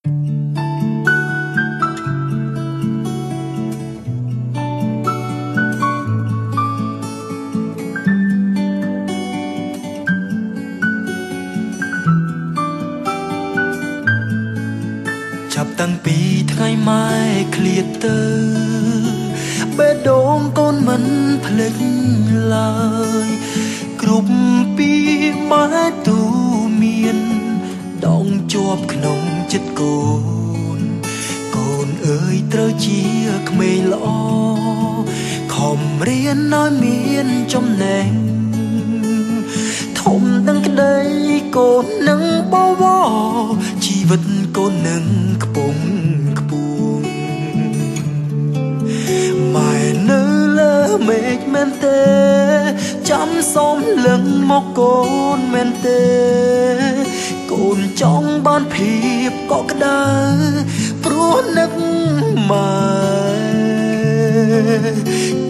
ចាប់តាំងពីថ្ងៃម៉ែឃ្លាតទៅបេះដូងកូនមិនភ្លេចឡើយគ្រប់ពីម៉ែទូមានដងជាប់ក្នុងចិត្តកូនកូនអើយត្រូវជាក្មេងល្អខំរៀនឲ្យមានចំណេះធំដឹងក្តីកូននឹងបវរជីវិតកូននឹងខ្ពង់ខ្ពស់ម៉ែនៅលើមេឃមែនទេចាំសុំលឹងមកកូនមែនទេកូនចង់បានភាពកក់ក្ដៅព្រោះនឹកម៉ែ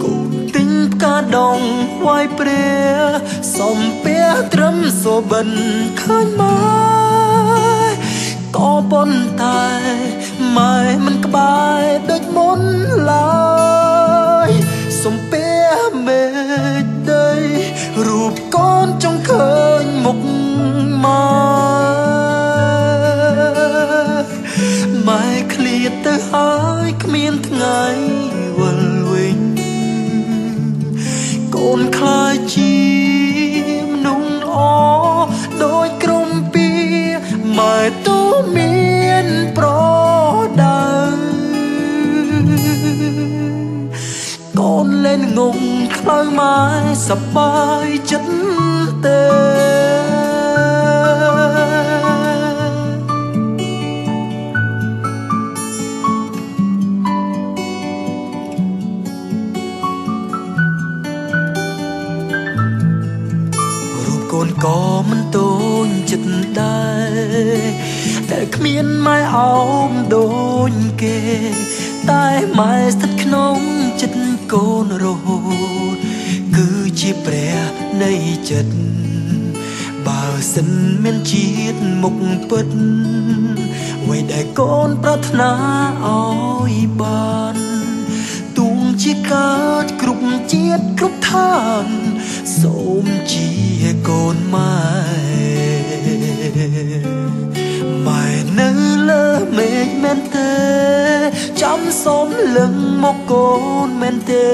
កូនទិញផ្កាដងថ្វាយព្រះសំពះត្រឹមសូបិនឃើញម៉ែក៏ប៉ុន្តែម៉ែមិនក្បែរដូចមុនឡើយសំពះមេឃដីរូបកូនចង់ឃើញមុខម៉ែម៉ែឃ្លាតទៅហើយគ្មានថ្ងៃវិលវិញកូនខ្លាចជាមនុស្សល្អដូចក្រុមពីម៉ែទូមានប្រដៅកូនលេងងងខ្លៅម៉ែសប្បាយចិត្តទេកូនក៏មិនតូចចិត្តដែរតែគ្មានម៉ែអោបដូចគេតែម៉ែស្ថិតក្នុងចិត្តកូនរហូតគឺជាព្រះនៃចិត្តបើសិនមានជាតិមុខពិតអ្វីដែលកូនប្រាថ្នាឲ្យបានទូងជាកើតគ្រប់ជាតិគ្រប់ឋានសូមជាកូនម៉ែម៉ែនៅលើមេឃមែនទេចាំសូមលឹងមកកូនមែនទេ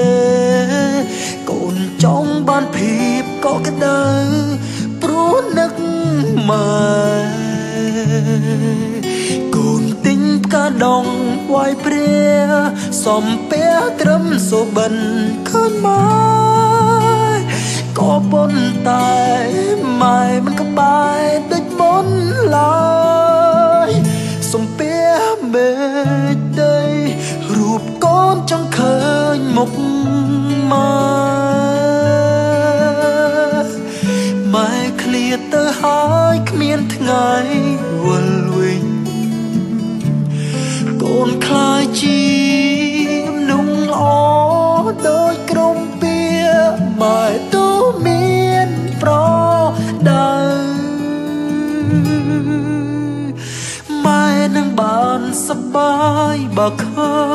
កូនចង់បានភាពកក់ក្ដៅព្រោះនឹកម៉ែកូនទិញផ្កាដងថ្វាយព្រះសំពះត្រឹមសូបិនឃើញម៉ែក៏ប៉ុន្តែម៉ែមិនក្បែរដូចមុនឡើយសំពះមេឃដីរូបកូនចង់ឃើញមុខម៉ែម៉ែឃ្លាតទៅហើយគ្មានថ្ងៃវិលវិញកូនខ្លាចជាមនុស្សល្អដូចក្រុមពីម៉ែទូមានប្រដៅម៉ែនឹងបានសប្បាយបើឃើ